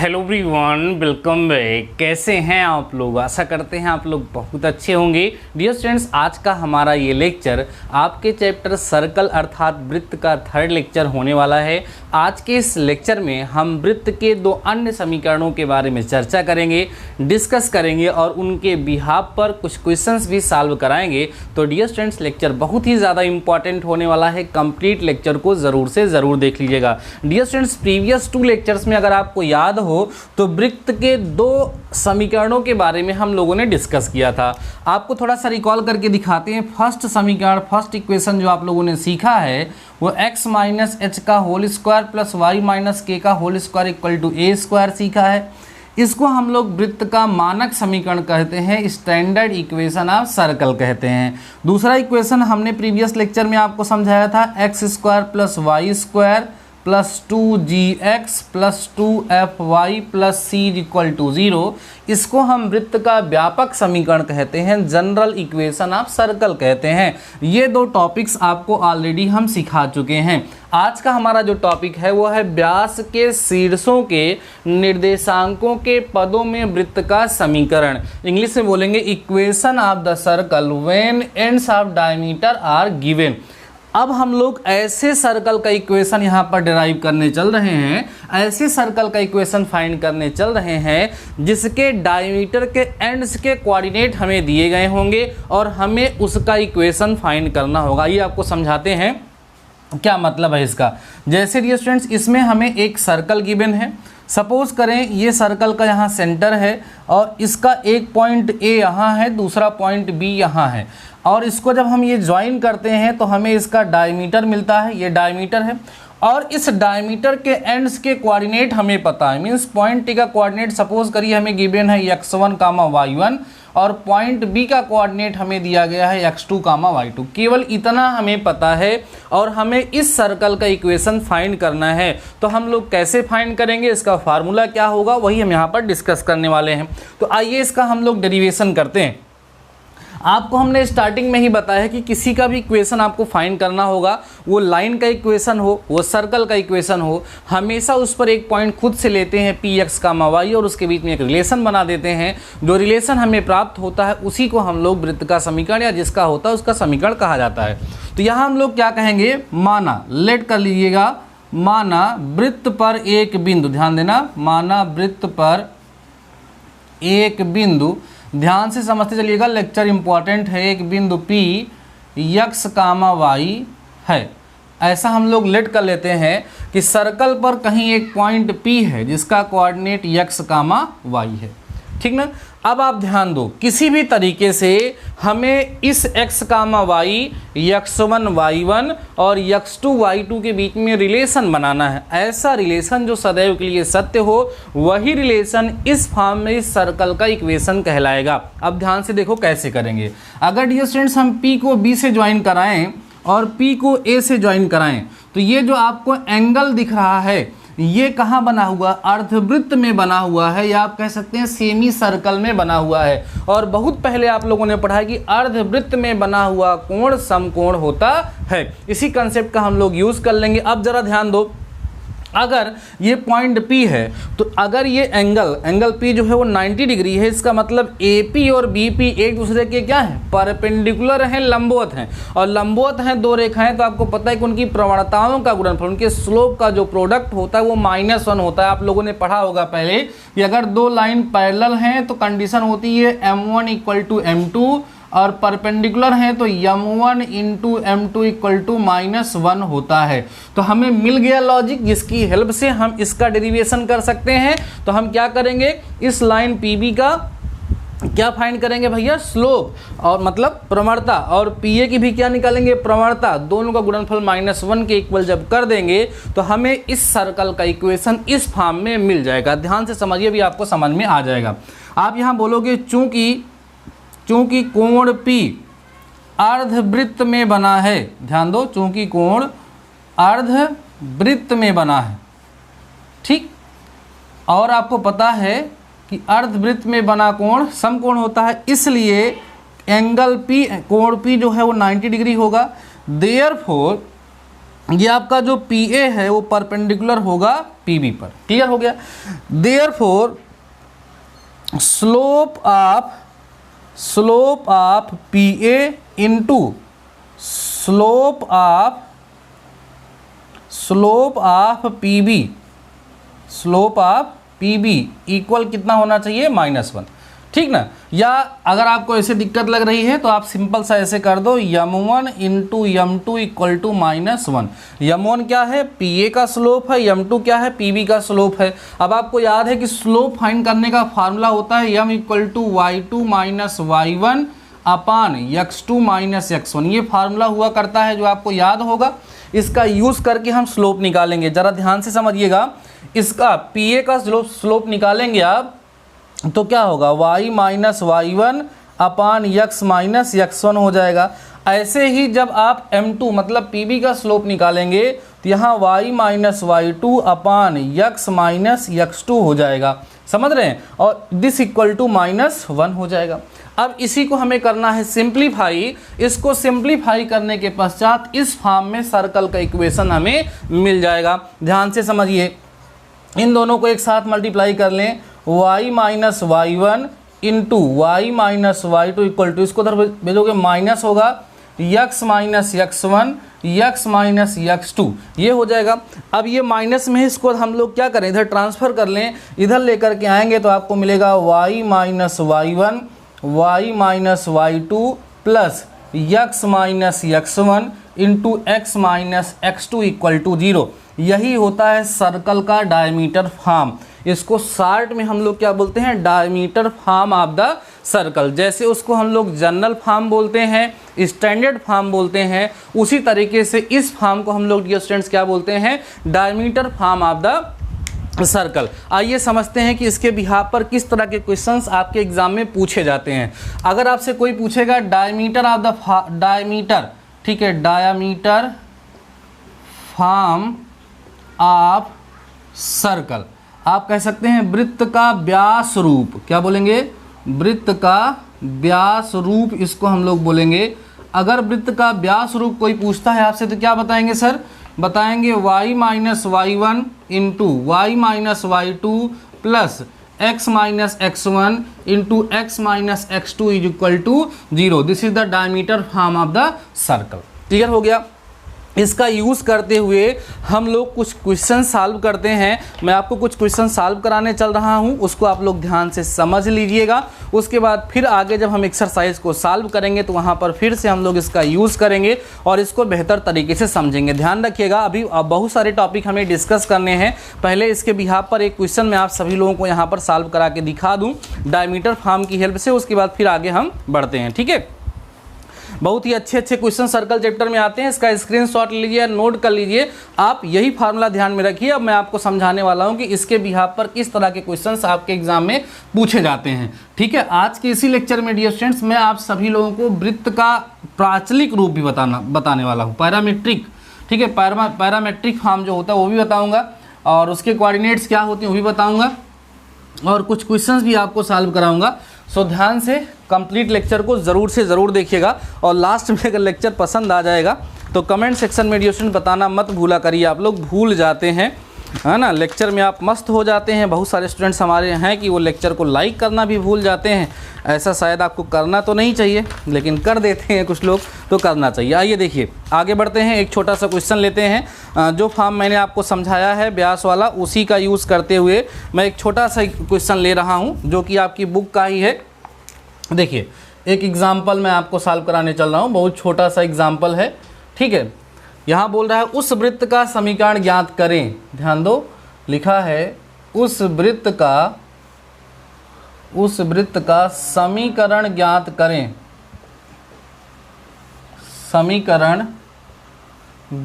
Hello everyone, welcome back. कैसे हैं आप लोग? आशा करते हैं आप लोग बहुत अच्छे होंगे। डियर स्टूडेंट्स, आज का हमारा ये लेक्चर आपके चैप्टर सर्कल अर्थात वृत्त का थर्ड लेक्चर होने वाला है। आज के इस लेक्चर में हम वृत्त के दो अन्य समीकरणों के बारे में चर्चा करेंगे, डिस्कस करेंगे और उनके बिहाफ पर कुछ क्वेश्चंस भी सॉल्व कराएंगे। तो डियर स्टूडेंट्स, लेक्चर बहुत ही ज़्यादा इंपॉर्टेंट होने वाला है। कंप्लीट लेक्चर को ज़रूर से ज़रूर देख लीजिएगा। डियर स्टूडेंट्स, प्रीवियस 2 लेक्चर्स में अगर आपको याद हो तो वृत्त के 2 समीकरणों के बारे में हम लोगों ने डिस्कस किया था। आपको थोड़ा सा रिकॉल करके दिखाते हैं। फर्स्ट समीकरण, फर्स्ट इक्वेशन जो आप लोगों ने सीखा है वो x माइनस एच का whole square plus Y minus K का whole square equal to A square सीखा है। इसको हम लोग वृत्त का मानक समीकरण कहते हैं, स्टैंडर्ड इक्वेशन ऑफ सर्कल कहते हैं। दूसरा इक्वेशन हमने प्रीवियस लेक्चर में आपको समझाया था, X square plus Y square plus 2gx plus 2fy plus c equal to 0। इसको हम वृत्त का व्यापक समीकरण कहते हैं, जनरल इक्वेशन ऑफ सर्कल कहते हैं। ये 2 टॉपिक्स आपको ऑलरेडी हम सिखा चुके हैं। आज का हमारा जो टॉपिक है वो है व्यास के शीर्षों के निर्देशांकों के पदों में वृत्त का समीकरण। इंग्लिश में बोलेंगे equation of the circle when ends of diameter are given. अब हम लोग ऐसे सर्कल का इक्वेशन यहाँ पर डिराइव करने चल रहे हैं, ऐसे सर्कल का इक्वेशन फाइंड करने चल रहे हैं जिसके डायमीटर के एंड्स के कोऑर्डिनेट हमें दिए गए होंगे और हमें उसका इक्वेशन फाइंड करना होगा। ये आपको समझाते हैं क्या मतलब है इसका। जैसे डियर स्टूडेंट्स, इसमें हमें एक सर्कल गिवन है। सपोज करें ये सर्कल का यहाँ सेंटर है और इसका एक पॉइंट ए यहाँ है, दूसरा पॉइंट बी यहाँ है, और इसको जब हम ये ज्वाइन करते हैं तो हमें इसका डायमीटर मिलता है। ये डायमीटर है और इस डायमीटर के एंड्स के कोऑर्डिनेट हमें पता है। मींस पॉइंट ए का कोऑर्डिनेट सपोज करिए हमें गिवन है x1, y1 और पॉइंट बी का कोऑर्डिनेट हमें दिया गया है x2, y2। केवल इतना हमें पता है और हमें इस सर्कल का इक्वेशन फाइंड करना है। तो हम लोग कैसे फाइंड करेंगे, इसका फार्मूला क्या होगा, वही हम यहाँ पर डिस्कस करने वाले हैं। तो आइए इसका हम लोग डेरिवेशन करते हैं। आपको हमने स्टार्टिंग में ही बताया है कि किसी का भी इक्वेशन आपको फाइंड करना होगा, वो लाइन का इक्वेशन हो, वो सर्कल का इक्वेशन हो, हमेशा उस पर एक पॉइंट खुद से लेते हैं px, y और उसके बीच में एक रिलेशन बना देते हैं। जो रिलेशन हमें प्राप्त होता है उसी को हम लोग वृत्त का समीकरण या जिसका होता है उसका समीकरण कहा जाता है। तो यहाँ हम लोग क्या कहेंगे, माना, लेट कर लीजिएगा, माना वृत्त पर एक बिंदु, ध्यान देना, माना वृत्त पर एक बिंदु, ध्यान से समझते चलिएगा, लेक्चर इंपॉर्टेंट है। एक बिंदु P x, y है। ऐसा हम लोग लेट कर लेते हैं कि सर्कल पर कहीं एक पॉइंट P है जिसका कोऑर्डिनेट x, y है। ठीक ना। अब आप ध्यान दो, किसी भी तरीके से हमें इस x, y, x1, y1 और x2, y2 के बीच में रिलेशन बनाना है। ऐसा रिलेशन जो सदैव के लिए सत्य हो, वही रिलेशन इस फॉर्म में इस सर्कल का इक्वेशन कहलाएगा। अब ध्यान से देखो कैसे करेंगे। अगर डियर स्टूडेंट्स हम P को B से ज्वाइन कराएं और P को A से ज्वाइन कराएं तो ये जो आपको एंगल दिख रहा है ये कहाँ बना हुआ, अर्धवृत्त में बना हुआ है, या आप कह सकते हैं सेमी सर्कल में बना हुआ है। और बहुत पहले आप लोगों ने पढ़ा है कि अर्धवृत्त में बना हुआ कोण समकोण होता है। इसी कंसेप्ट का हम लोग यूज़ कर लेंगे। अब जरा ध्यान दो, अगर ये पॉइंट P है तो अगर ये एंगल P जो है वो 90 डिग्री है, इसका मतलब AP और BP एक दूसरे के क्या है, परपेंडिकुलर हैं, लंबवत हैं। और लंबवत हैं 2 रेखाएं, तो आपको पता है कि उनकी प्रवणताओं का गुणनफल, उनके स्लोप का जो प्रोडक्ट होता है वो -1 होता है। आप लोगों ने पढ़ा होगा पहले कि अगर 2 लाइन पैरेलल हैं तो कंडीशन होती है m1 इक्वल टू m2 और परपेंडिकुलर है तो m1 into m2 equal to -1 होता है। तो हमें मिल गया लॉजिक जिसकी हेल्प से हम इसका डेरिवेशन कर सकते हैं। तो हम क्या करेंगे, इस लाइन PB का क्या फाइंड करेंगे भैया, स्लोप, और मतलब प्रवणता, और PA की भी क्या निकालेंगे, प्रवणता। दोनों का गुणनफल -1 के इक्वल जब कर देंगे तो हमें इस सर्कल का इक्वेशन इस फॉर्म में मिल जाएगा। ध्यान से समझिए, भी आपको समझ में आ जाएगा। आप यहाँ बोलोगे चूंकि कोण P अर्धवृत्त में बना है, ध्यान दो, चूंकि कोण अर्धवृत्त में बना है, ठीक, और आपको पता है कि अर्धवृत्त में बना कोण समकोण होता है, इसलिए एंगल P, कोण P जो है वो 90 डिग्री होगा। देयरफॉर ये आपका जो PA है वो परपेंडिकुलर होगा PB पर। क्लियर हो गया। Therefore slope of PA into slope of PB equal कितना होना चाहिए, -1। ठीक ना। या अगर आपको ऐसे दिक्कत लग रही है तो आप सिंपल सा ऐसे कर दो, m1 into m2 equal to -1। m1 क्या है, PA का स्लोप है, m2 क्या है, PB का स्लोप है। अब आपको याद है कि स्लोप फाइंड करने का फार्मूला होता है m equal to y2 minus y1 upon x2 minus x1। ये फार्मूला हुआ करता है जो आपको याद होगा। इसका यूज़ करके हम स्लोप निकालेंगे। ज़रा ध्यान से समझिएगा, इसका PA का स्लोप निकालेंगे आप तो क्या होगा, y माइनस y1 अपान x माइनस x1 हो जाएगा। ऐसे ही जब आप m2 मतलब PB का स्लोप निकालेंगे तो यहाँ y माइनस y2 अपान x माइनस x2 हो जाएगा। समझ रहे हैं। और दिस इक्वल टू -1 हो जाएगा। अब इसी को हमें करना है सिंप्लीफाई। इसको सिंप्लीफाई करने के पश्चात इस फॉर्म में सर्कल का इक्वेशन हमें मिल जाएगा। ध्यान से समझिए, इन दोनों को एक साथ मल्टीप्लाई कर लें, y minus y1 into Y minus y2 equal to, इसको उधर भेजोगे माइनस होगा x minus x1 x minus x2, ये हो जाएगा। अब ये माइनस में इसको हम लोग क्या करें, इधर ट्रांसफ़र कर लें, इधर लेकर के आएंगे तो आपको मिलेगा y minus y1 y minus y2 plus x minus x1 into x minus x2 equal to 0। यही होता है सर्कल का डायमीटर फॉर्म। इसको शार्ट में हम लोग क्या बोलते हैं, diameter form of the circle. जैसे उसको हम लोग जनरल फॉर्म बोलते हैं, स्टैंडर्ड फॉर्म बोलते हैं, उसी तरीके से इस फॉर्म को हम लोग डियर स्टूडेंट्स क्या बोलते हैं, diameter form of the circle. आइए समझते हैं कि इसके बिहाफ पर किस तरह के क्वेश्चंस आपके एग्जाम में पूछे जाते हैं। अगर आपसे कोई पूछेगा डायमीटर ऑफ द डायमीटर, ठीक है, डायमीटर फॉर्म ऑफ सर्कल, आप कह सकते हैं वृत्त का व्यास रूप। क्या बोलेंगे, वृत्त का व्यास रूप, इसको हम लोग बोलेंगे। अगर वृत्त का व्यास रूप कोई पूछता है आपसे तो क्या बताएंगे सर, बताएंगे y minus y1 into Y minus y2 plus x minus x1 into x minus x2 is equal to 0। This is the diameter form of the circle. Clear हो गया। इसका यूज़ करते हुए हम लोग कुछ क्वेश्चन सॉल्व करते हैं। मैं आपको कुछ क्वेश्चन सॉल्व कराने चल रहा हूं, उसको आप लोग ध्यान से समझ लीजिएगा। उसके बाद फिर आगे जब हम एक्सरसाइज को सॉल्व करेंगे तो वहां पर फिर से हम लोग इसका यूज़ करेंगे और इसको बेहतर तरीके से समझेंगे। ध्यान रखिएगा, अभी बहुत सारे टॉपिक हमें डिस्कस करने हैं। पहले इसके बिहाफ पर एक क्वेश्चन मैं आप सभी लोगों को यहाँ पर सॉल्व करा के दिखा दूँ डायमीटर फॉर्म की हेल्प से, उसके बाद फिर आगे हम बढ़ते हैं। ठीक है, बहुत ही अच्छे अच्छे क्वेश्चन सर्कल चैप्टर में आते हैं। इसका स्क्रीनशॉट लीजिए, नोट कर लीजिए। आप यही फार्मूला ध्यान में रखिए। अब मैं आपको समझाने वाला हूं कि इसके बिहाफ पर किस तरह के क्वेश्चंस आपके एग्जाम में पूछे जाते हैं। ठीक है, आज के इसी लेक्चर में डियर स्टूडेंट्स मैं आप सभी लोगों को वृत्त का प्राचलिक रूप भी बताने वाला हूँ, पैरामीट्रिक। ठीक है, पैरामेट्रिक फॉर्म जो होता है वो भी बताऊँगा, और उसके कोऑर्डिनेट्स क्या होते हैं वो भी बताऊँगा, और कुछ क्वेश्चंस भी आपको सॉल्व कराऊंगा। सो ध्यान से कंप्लीट लेक्चर को ज़रूर से ज़रूर देखिएगा। और लास्ट में अगर लेक्चर पसंद आ जाएगा तो कमेंट सेक्शन में डियर स्टूडेंट बताना मत भूला करिए। आप लोग भूल जाते हैं, है ना, लेक्चर में आप मस्त हो जाते हैं। बहुत सारे स्टूडेंट्स हमारे हैं कि वो लेक्चर को लाइक करना भी भूल जाते हैं। ऐसा शायद आपको करना तो नहीं चाहिए, लेकिन कर देते हैं कुछ लोग, तो करना चाहिए। आइए देखिए, आगे बढ़ते हैं। एक छोटा सा क्वेश्चन लेते हैं। जो फॉर्म मैंने आपको समझाया है व्यास वाला, उसी का यूज़ करते हुए मैं एक छोटा सा क्वेश्चन ले रहा हूँ जो कि आपकी बुक का ही है। देखिए, एक एग्जाम्पल मैं आपको सॉल्व कराने चल रहा हूँ, बहुत छोटा सा एग्जाम्पल है। ठीक है, यहाँ बोल रहा है उस वृत्त का समीकरण ज्ञात करें। ध्यान दो, लिखा है उस वृत्त का समीकरण ज्ञात करें। समीकरण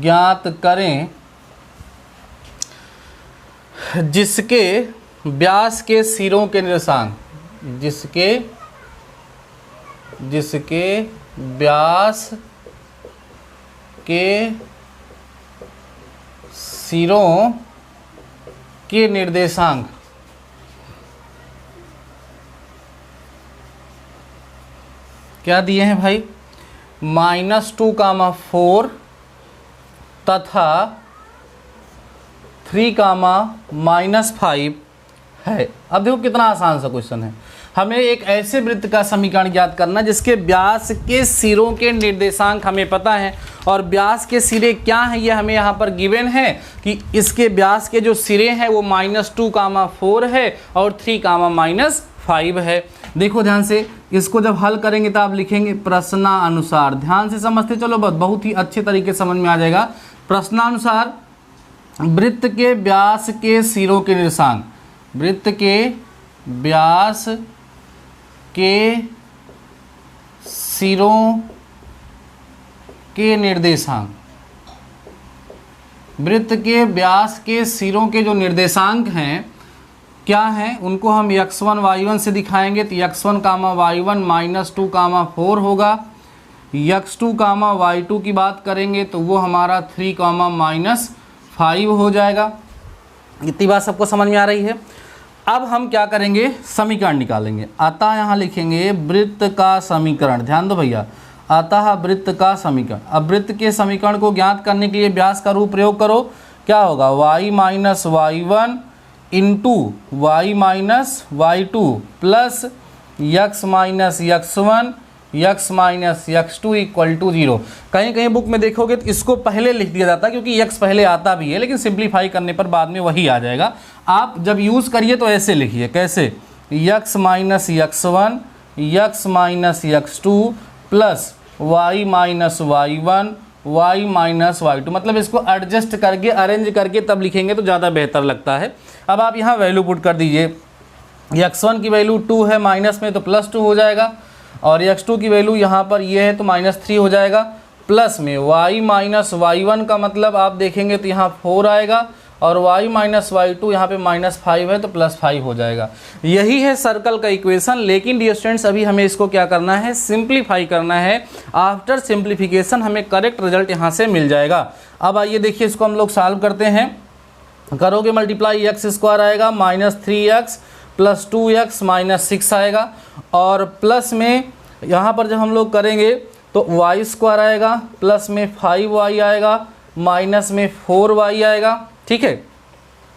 ज्ञात करें जिसके व्यास के सिरों के निर्देशांक, जिसके व्यास के सिरों के निर्देशांक क्या दिए हैं भाई, -2, 4 तथा 3 कामा -5 है। अब देखो कितना आसान सा क्वेश्चन है। हमें एक ऐसे वृत्त का समीकरण ज्ञात करना जिसके व्यास के सिरों के निर्देशांक हमें पता है, और व्यास के सिरे क्या हैं ये हमें यहाँ पर गिवन है कि इसके व्यास के जो सिरे हैं वो -2, 4 है और 3, -5 है। देखो ध्यान से, इसको जब हल करेंगे तो आप लिखेंगे प्रश्नानुसार। ध्यान से समझते चलो, बहुत ही अच्छे तरीके से समझ में आ जाएगा। प्रश्नानुसार वृत्त के व्यास के सिरों के निर्देशांक, वृत्त के व्यास के सिरों के निर्देशांक, वृत्त के व्यास के सिरों के जो निर्देशांक हैं क्या हैं, उनको हम x1 y1 से दिखाएंगे। तो x1, y1 -2, 4 होगा। x2, y2 की बात करेंगे तो वो हमारा 3, -5 हो जाएगा। इतनी बात सबको समझ में आ रही है। अब हम क्या करेंगे, समीकरण निकालेंगे। अतः यहाँ लिखेंगे वृत्त का समीकरण। ध्यान दो भैया, अतः वृत्त का समीकरण। अब वृत्त के समीकरण को ज्ञात करने के लिए व्यास का रूप प्रयोग करो। क्या होगा, y - y1 into y - y2 plus x - x1 x - x2 equal to 0। कहीं कहीं बुक में देखोगे तो इसको पहले लिख दिया जाता है क्योंकि x पहले आता भी है, लेकिन सिंप्लीफाई करने पर बाद में वही आ जाएगा। आप जब यूज़ करिए तो ऐसे लिखिए, कैसे, x - x1 x - x2 plus y - y1 y - y2, मतलब इसको एडजस्ट करके अरेंज करके तब लिखेंगे तो ज़्यादा बेहतर लगता है। अब आप यहाँ वैल्यू पुट कर दीजिए। x1 की वैल्यू 2 है, माइनस में तो +2 हो जाएगा, और x2 की वैल्यू यहाँ पर ये है तो -3 हो जाएगा। प्लस में y - y1 का मतलब आप देखेंगे तो यहाँ 4 आएगा, और y - y2 यहाँ पे -5 है तो +5 हो जाएगा। यही है सर्कल का इक्वेशन। लेकिन डियर स्टूडेंट्स अभी हमें इसको क्या करना है, सिंप्लीफाई करना है। आफ्टर सिंप्लीफिकेशन हमें करेक्ट रिजल्ट यहाँ से मिल जाएगा। अब आइए देखिए, इसको हम लोग सॉल्व करते हैं। करोगे मल्टीप्लाई, x² आएगा -3x + 2x -6 आएगा, और प्लस में यहाँ पर जब हम लोग करेंगे तो y² आएगा, प्लस में 5y आएगा, माइनस में 4y आएगा, ठीक है,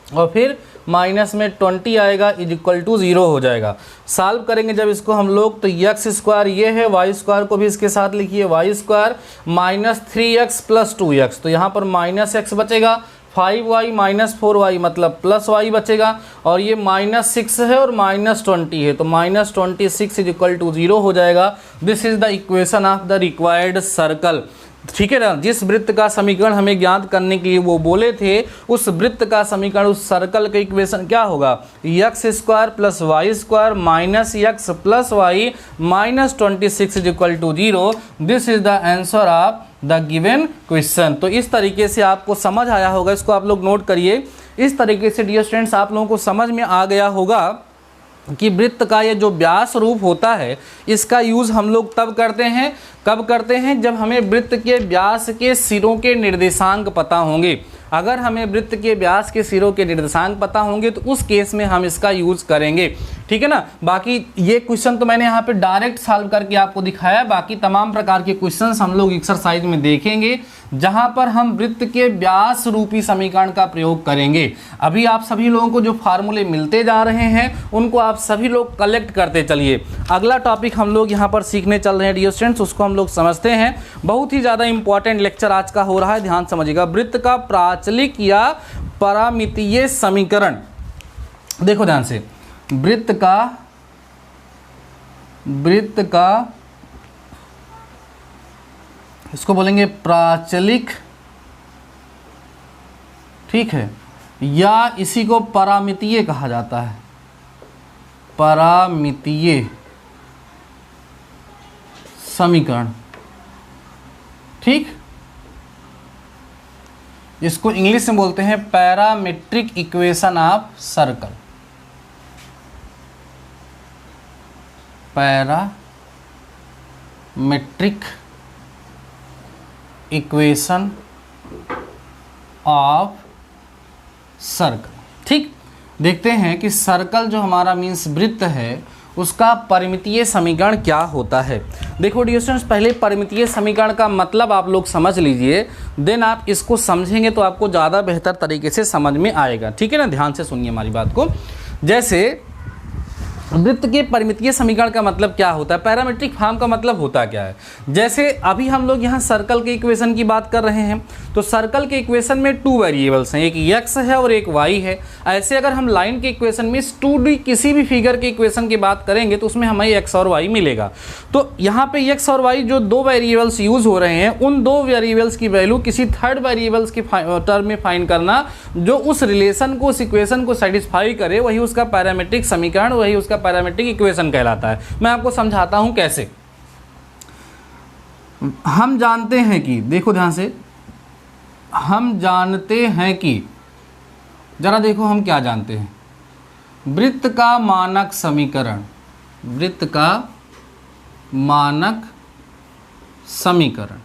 और फिर माइनस में 20 आएगा इक्वल टू 0 हो जाएगा। सॉल्व करेंगे जब इसको हम लोग तो x² ये है, y² को भी इसके साथ लिखिए, y² -3x + 2x, तो यहाँ पर -x बचेगा, 5y - 4y मतलब +y बचेगा, और ये -6 है और -20 है तो -26 इक्वल टू 0 हो जाएगा। This is the equation of the required circle. ठीक है ना, जिस वृत्त का समीकरण हमें ज्ञात करने के लिए वो बोले थे, उस वृत्त का समीकरण, उस सर्कल का इक्वेशन क्या होगा, x² + y² -x + y -26 equal to 0। This is the answer of the given question. तो इस तरीके से आपको समझ आया होगा, इसको आप लोग नोट करिए। इस तरीके से डियर स्टूडेंट्स आप लोगों को समझ में आ गया होगा कि वृत्त का ये जो व्यास रूप होता है इसका यूज़ हम लोग तब करते हैं, कब करते हैं, जब हमें वृत्त के व्यास के सिरों के निर्देशांक पता होंगे। अगर हमें वृत्त के व्यास के सिरों के निर्देशांक पता होंगे तो उस केस में हम इसका यूज़ करेंगे। ठीक है ना। बाकी ये क्वेश्चन तो मैंने यहाँ पे डायरेक्ट सॉल्व करके आपको दिखाया, बाकी तमाम प्रकार के क्वेश्चंस हम लोग एक्सरसाइज में देखेंगे जहाँ पर हम वृत्त के व्यास रूपी समीकरण का प्रयोग करेंगे। अभी आप सभी लोगों को जो फार्मूले मिलते जा रहे हैं उनको आप सभी लोग कलेक्ट करते चलिए। अगला टॉपिक हम लोग यहाँ पर सीखने चल रहे हैं डियर स्टूडेंट्स, उसको हम लोग समझते हैं। बहुत ही ज़्यादा इंपॉर्टेंट लेक्चर आज का हो रहा है, ध्यान समझिएगा। वृत्त का प्राचलिक या परामितीय समीकरण। देखो ध्यान से, वृत्त का इसको बोलेंगे प्राचलिक, ठीक है, या इसी को परामितीय कहा जाता है, परामितीय समीकरण। ठीक, इसको इंग्लिश में बोलते हैं parametric equation of circle. Parametric equation of circle. ठीक, देखते हैं कि सर्कल जो हमारा मीन्स वृत्त है उसका परिमितीय समीकरण क्या होता है। देखो डियर स्टूडेंट्स, पहले परिमितीय समीकरण का मतलब आप लोग समझ लीजिए, देन आप इसको समझेंगे तो आपको ज़्यादा बेहतर तरीके से समझ में आएगा। ठीक है ना, ध्यान से सुनिए हमारी बात को। जैसे वृत्त के परिमितीय समीकरण का मतलब क्या होता है, पैरामेट्रिक फॉर्म का मतलब होता क्या है। जैसे अभी हम लोग यहाँ सर्कल के इक्वेशन की बात कर रहे हैं, तो सर्कल के इक्वेशन में 2 वेरिएबल्स हैं, एक x है और एक y है। ऐसे अगर हम लाइन के इक्वेशन में 2D किसी भी फिगर के इक्वेशन की बात करेंगे तो उसमें हमें x और y मिलेगा। तो यहाँ पे x और y जो 2 वेरिएबल्स यूज हो रहे हैं, उन 2 वेरिएबल्स की वैल्यू किसी थर्ड वेरिएबल्स की टर्म में फाइंड करना जो उस रिलेशन को, उस इक्वेशन को सेटिस्फाई करे, वही उसका पैरामेट्रिक समीकरण, वही उसका पैरामेट्रिक इक्वेशन कहलाता है। मैं आपको समझाता हूं कैसे। हम जानते हैं कि, देखो ध्यान से, हम जानते हैं कि, जरा देखो हम क्या जानते हैं, वृत्त का मानक समीकरण, वृत्त का मानक समीकरण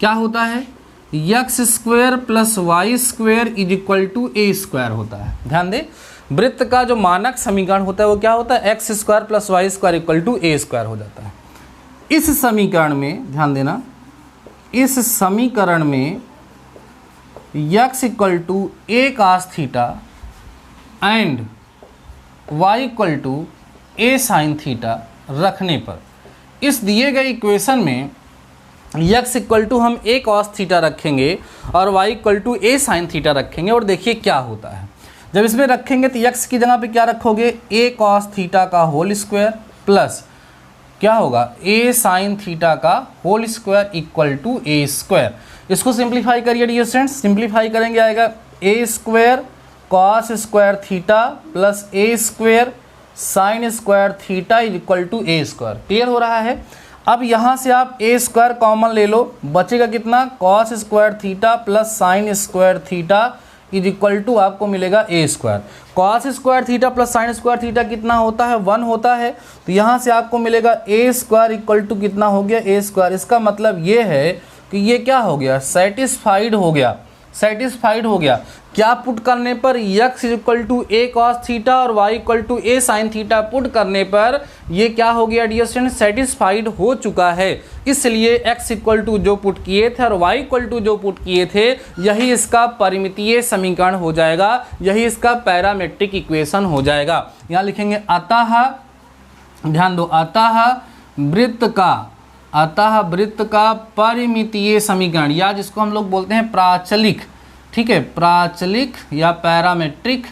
क्या होता है, x square plus Y square is equal to A square होता है। ध्यान दे, वृत्त का जो मानक समीकरण होता है वो क्या होता है, X square plus Y square equal to A square हो जाता है। इस समीकरण में ध्यान देना, इस समीकरण में x equal to A cos theta and y equal to A sine theta रखने पर, इस दिए गए इक्वेशन में x इक्वल टू हम ए कॉस थीटा रखेंगे और y equal to A sine theta रखेंगे, और देखिए क्या होता है। जब इसमें रखेंगे तो x की जगह पे क्या रखोगे, ए कॉस थीटा का होल स्क्वायर प्लस क्या होगा, ए साइन थीटा का whole square equal to A square. इसको सिंप्लीफाई करिए डियर स्टूडेंट्स, सिंप्लीफाई करेंगे आएगा a square cos square theta plus a square sine square theta equal to A square. Clear हो रहा है। अब यहाँ से आप ए स्क्वायर कॉमन ले लो, बचेगा कितना, cos square theta plus sine square theta is equal to आपको मिलेगा a square. Cos square theta plus sine square theta कितना होता है, 1 होता है। तो यहाँ से आपको मिलेगा ए स्क्वायर इक्वल टू कितना हो गया, ए स्क्वायर। इसका मतलब ये है कि ये क्या हो गया, सेटिस्फाइड हो गया, सेटिस्फाइड हो गया। क्या पुट करने पर, x equal to A cos theta और y equal to A sine theta put करने पर ये क्या हो गया डियर स्टूडेंट, सेटिस्फाइड हो चुका है। इसलिए x इक्वल टू जो पुट किए थे और y इक्वल टू जो पुट किए थे, यही इसका परिमितीय समीकरण हो जाएगा, यही इसका पैरामेट्रिक इक्वेशन हो जाएगा। यहाँ लिखेंगे अतः, ध्यान दो, अतः वृत्त का परिमितीय समीकरण, या जिसको हम लोग बोलते हैं प्राचलिक, ठीक है, प्राचलिक या पैरामेट्रिक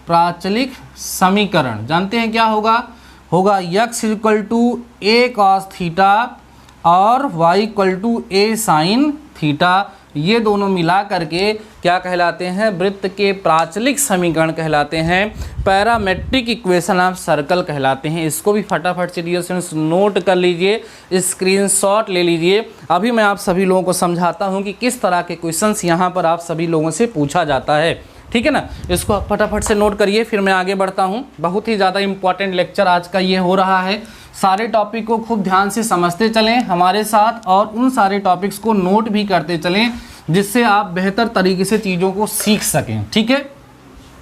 प्राचलिक समीकरण, जानते हैं क्या होगा, होगा x equal to A cos theta और y equal to A sine theta. ये दोनों मिला करके क्या कहलाते हैं, वृत्त के प्राचलिक समीकरण कहलाते हैं, पैरामेट्रिक इक्वेशन ऑफ सर्कल कहलाते हैं। इसको भी फटाफट से डियर स्टूडेंट्स नोट कर लीजिए, स्क्रीनशॉट ले लीजिए। अभी मैं आप सभी लोगों को समझाता हूं कि किस तरह के क्वेश्चंस यहां पर आप सभी लोगों से पूछा जाता है, ठीक है ना। इसको आप फटाफट से नोट करिए, फिर मैं आगे बढ़ता हूं। बहुत ही ज़्यादा इंपॉर्टेंट लेक्चर आज का ये हो रहा है। सारे टॉपिक को खूब ध्यान से समझते चलें हमारे साथ, और उन सारे टॉपिक्स को नोट भी करते चलें, जिससे आप बेहतर तरीके से चीज़ों को सीख सकें, ठीक है।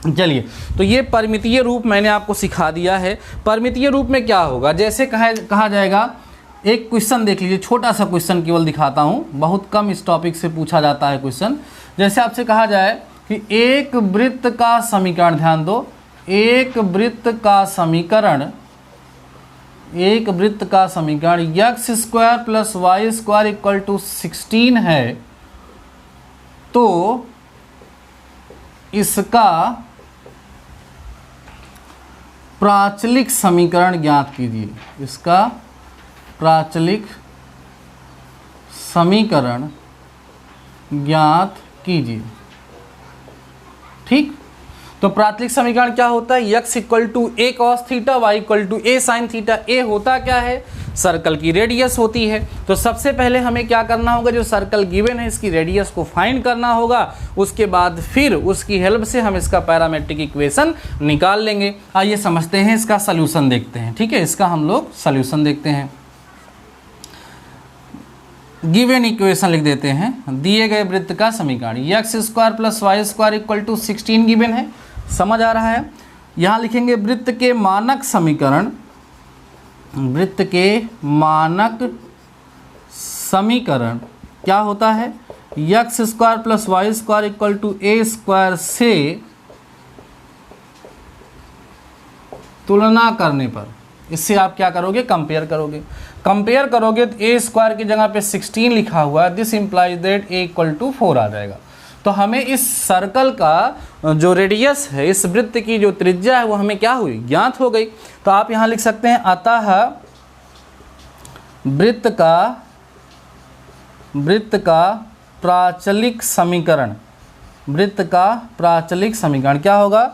चलिए, तो ये परिमितीय रूप मैंने आपको सिखा दिया है। परिमितीय रूप में क्या होगा, जैसे कहा जाएगा, एक क्वेश्चन देख लीजिए, छोटा सा क्वेश्चन केवल दिखाता हूँ, बहुत कम इस टॉपिक से पूछा जाता है क्वेश्चन। जैसे आपसे कहा जाए कि एक वृत्त का समीकरण, ध्यान दो, एक वृत्त का समीकरण x square plus Y square equal to 16 है, तो इसका प्राचलिक समीकरण ज्ञात कीजिए, इसका प्राचलिक समीकरण ज्ञात कीजिए, ठीक। तो प्राचलिक समीकरण क्या होता है, x equal to A cos theta, y equal to A sine theta. A होता क्या है, सर्कल की रेडियस होती है। तो सबसे पहले हमें क्या करना होगा, जो सर्कल गिवन है इसकी रेडियस को फाइंड करना होगा, उसके बाद फिर उसकी हेल्प से हम इसका पैरामेट्रिक इक्वेशन निकाल लेंगे। आइए समझते हैं, इसका सल्यूशन देखते हैं, ठीक है। इसका हम लोग सल्यूशन देखते हैं। गिवन इक्वेशन लिख देते हैं, दिए गए वृत्त का समीकरण x square plus Y square equal to 16 given है, समझ आ रहा है। यहाँ लिखेंगे वृत्त के मानक समीकरण, वृत्त के मानक समीकरण क्या होता है, X square plus Y square equal to A square से तुलना करने पर, इससे आप क्या करोगे, कंपेयर करोगे। कंपेयर करोगे तो ए स्क्वायर की जगह पे 16 लिखा हुआ है, this implies that A equal to 4 आ जाएगा। तो हमें इस सर्कल का जो रेडियस है, इस वृत्त की जो त्रिज्या है वो हमें क्या हुई, ज्ञात हो गई। तो आप यहाँ लिख सकते हैं अतः वृत्त का प्राचलिक समीकरण, वृत्त का प्राचलिक समीकरण क्या होगा,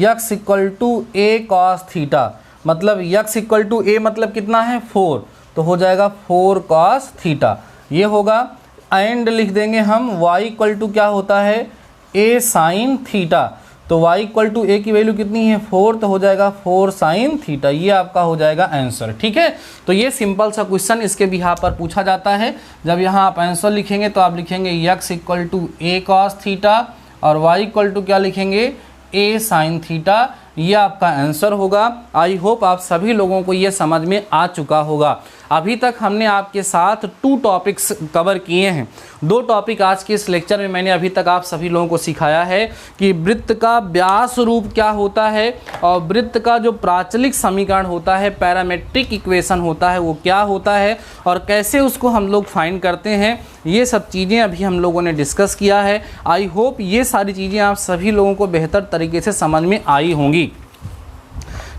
x equal to A cos theta, मतलब x इक्वल टू ए मतलब कितना है 4, तो हो जाएगा 4 कॉस थीटा ये होगा। एंड लिख देंगे हम y इक्वल टू क्या होता है a साइन थीटा, तो y इक्वल टू ए की वैल्यू कितनी है 4, तो हो जाएगा 4 साइन थीटा, ये आपका हो जाएगा आंसर। ठीक है, तो ये सिंपल सा क्वेश्चन इसके बिहाफ पर पूछा जाता है। जब यहाँ आप आंसर लिखेंगे तो आप लिखेंगे x equal to A cos theta और y इक्वल टू क्या लिखेंगे a साइन थीटा, ये आपका आंसर होगा। आई होप आप सभी लोगों को ये समझ में आ चुका होगा। अभी तक हमने आपके साथ 2 टॉपिक्स कवर किए हैं। 2 टॉपिक आज के इस लेक्चर में मैंने अभी तक आप सभी लोगों को सिखाया है कि वृत्त का व्यास रूप क्या होता है और वृत्त का जो प्राचलिक समीकरण होता है, पैरामेट्रिक इक्वेशन होता है, वो क्या होता है और कैसे उसको हम लोग फाइंड करते हैं, ये सब चीज़ें अभी हम लोगों ने डिस्कस किया है। आई होप ये सारी चीज़ें आप सभी लोगों को बेहतर तरीके से समझ में आई होंगी,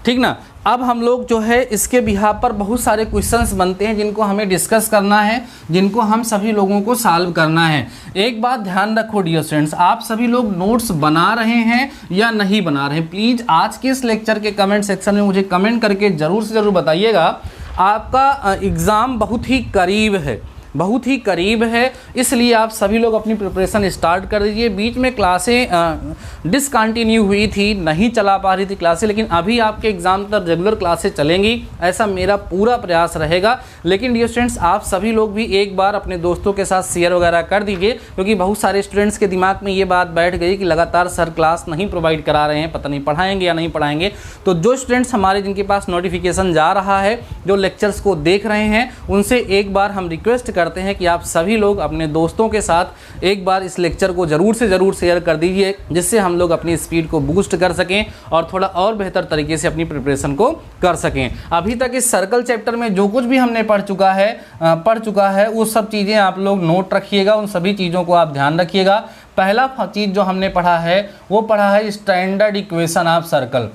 ठीक ना। अब हम लोग जो है इसके बिहाफ पर बहुत सारे क्वेश्चंस बनते हैं जिनको हमें डिस्कस करना है, जिनको हम सभी लोगों को सॉल्व करना है। एक बात ध्यान रखो डियर स्टूडेंट्स, आप सभी लोग नोट्स बना रहे हैं या नहीं बना रहे हैं, प्लीज़ आज के इस लेक्चर के कमेंट सेक्शन में मुझे कमेंट करके ज़रूर से ज़रूर बताइएगा। आपका एग्ज़ाम बहुत ही करीब है, बहुत ही करीब है, इसलिए आप सभी लोग अपनी प्रिपरेशन स्टार्ट कर दीजिए। बीच में क्लासें डिसकंटिन्यू हुई थी, नहीं चला पा रही थी क्लासें, लेकिन अभी आपके एग्ज़ाम तक रेगुलर क्लासें चलेंगी, ऐसा मेरा पूरा प्रयास रहेगा। लेकिन डियर स्टूडेंट्स आप सभी लोग भी एक बार अपने दोस्तों के साथ शेयर वगैरह कर दीजिए, क्योंकि बहुत सारे स्टूडेंट्स के दिमाग में ये बात बैठ गई कि लगातार सर क्लास नहीं प्रोवाइड करा रहे हैं, पता नहीं पढ़ाएंगे या नहीं पढ़ाएंगे। तो जो स्टूडेंट्स हमारे जिनके पास नोटिफिकेशन जा रहा है, जो लेक्चर्स को देख रहे हैं, उनसे एक बार हम रिक्वेस्ट करते हैं कि आप सभी लोग अपने दोस्तों के साथ एक बार इस लेक्चर को ज़रूर से ज़रूर शेयर कर दीजिए, जिससे हम लोग अपनी स्पीड को बूस्ट कर सकें और थोड़ा और बेहतर तरीके से अपनी प्रिपरेशन को कर सकें। अभी तक इस सर्कल चैप्टर में जो कुछ भी हमने पढ़ चुका है वो सब चीज़ें आप लोग नोट रखिएगा, उन सभी चीज़ों को आप ध्यान रखिएगा। पहला चीज़ जो हमने पढ़ा है वो पढ़ा है standard equation of circle.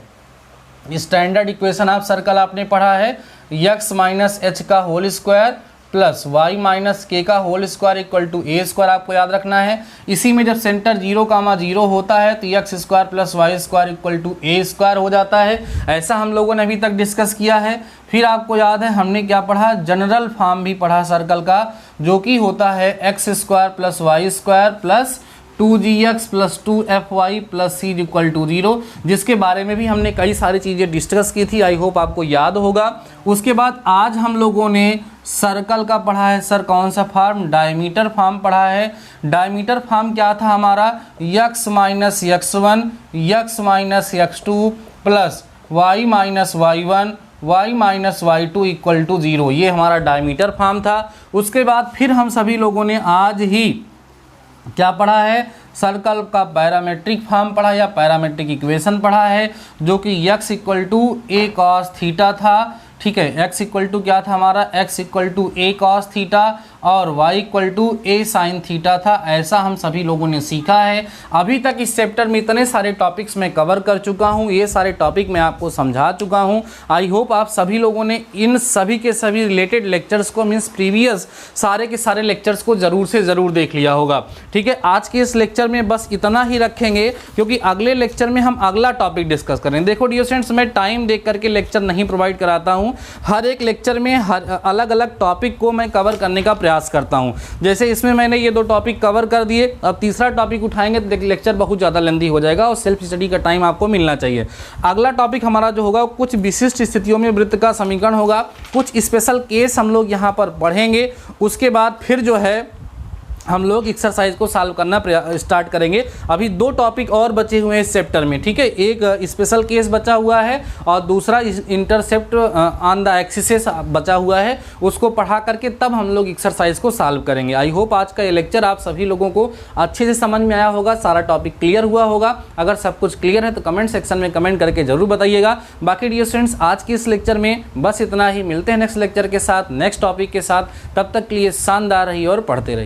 Standard equation of circle आपने पढ़ा है x माइनस एच का whole square plus y minus K का whole square equal to A square, आपको याद रखना है। इसी में जब सेंटर 0,0 होता है तो x square plus Y square equal to A square हो जाता है। ऐसा हम लोगों ने अभी तक डिस्कस किया है। फिर आपको याद है हमने क्या पढ़ा, जनरल फॉर्म भी पढ़ा सर्कल का, जो कि होता है x square plus Y square plus 2gx plus 2fy plus c equal to 0, जिसके बारे में भी हमने कई सारी चीज़ें डिस्कस की थी। आई होप आपको याद होगा। उसके बाद आज हम लोगों ने सर्कल का पढ़ा है सर, कौन सा फॉर्म, डायमीटर फॉर्म पढ़ा है। डायमीटर फॉर्म क्या था हमारा, x minus x1 x minus x2 plus y minus y1 y minus y2 equal to 0, ये हमारा डायमीटर फॉर्म था। उसके बाद फिर हम सभी लोगों ने आज ही क्या पढ़ा है, सर्कल का पैरामेट्रिक फॉर्म पढ़ा या पैरामेट्रिक इक्वेशन पढ़ा है, जो कि x equal to A cos theta था। ठीक है, x इक्वल टू क्या था हमारा, x equal to A cos theta और y equal to A sine theta था। ऐसा हम सभी लोगों ने सीखा है। अभी तक इस चैप्टर में इतने सारे टॉपिक्स मैं कवर कर चुका हूँ, ये सारे टॉपिक मैं आपको समझा चुका हूँ। आई होप आप सभी लोगों ने इन सभी के सभी रिलेटेड लेक्चर्स को, मीन्स प्रीवियस सारे के सारे लेक्चर्स को ज़रूर से ज़रूर देख लिया होगा। ठीक है, आज के इस लेक्चर में बस इतना ही रखेंगे, क्योंकि अगले लेक्चर में हम अगला टॉपिक डिस्कस करेंगे। देखो डियर स्टूडेंट्स, मैं टाइम देख करके लेक्चर नहीं प्रोवाइड कराता हूँ, हर एक लेक्चर में हर अलग अलग टॉपिक को मैं कवर करने का प्रयास करता हूं। जैसे इसमें मैंने ये 2 टॉपिक कवर कर दिए, अब तीसरा टॉपिक उठाएंगे तो लेक्चर बहुत ज़्यादा लेंथी हो जाएगा और सेल्फ स्टडी का टाइम आपको मिलना चाहिए। अगला टॉपिक हमारा जो होगा कुछ विशिष्ट स्थितियों में वृत्त का समीकरण होगा, कुछ स्पेशल केस हम लोग यहाँ पर पढ़ेंगे। उसके बाद फिर जो है हम लोग एक्सरसाइज को सॉल्व करना स्टार्ट करेंगे। अभी 2 टॉपिक और बचे हुए हैं इस चैप्टर में, ठीक है। एक स्पेशल केस बचा हुआ है और दूसरा इंटरसेप्ट ऑन द एक्सिस बचा हुआ है। उसको पढ़ा करके तब हम लोग एक्सरसाइज को सॉल्व करेंगे। आई होप आज का ये लेक्चर आप सभी लोगों को अच्छे से समझ में आया होगा, सारा टॉपिक क्लियर हुआ होगा। अगर सब कुछ क्लियर है तो कमेंट सेक्शन में कमेंट करके जरूर बताइएगा। बाकी डियर स्टूडेंट्स, आज के इस लेक्चर में बस इतना ही। मिलते हैं नेक्स्ट लेक्चर के साथ, नेक्स्ट टॉपिक के साथ। तब तक के लिए शानदार रहिए और पढ़ते रहिए।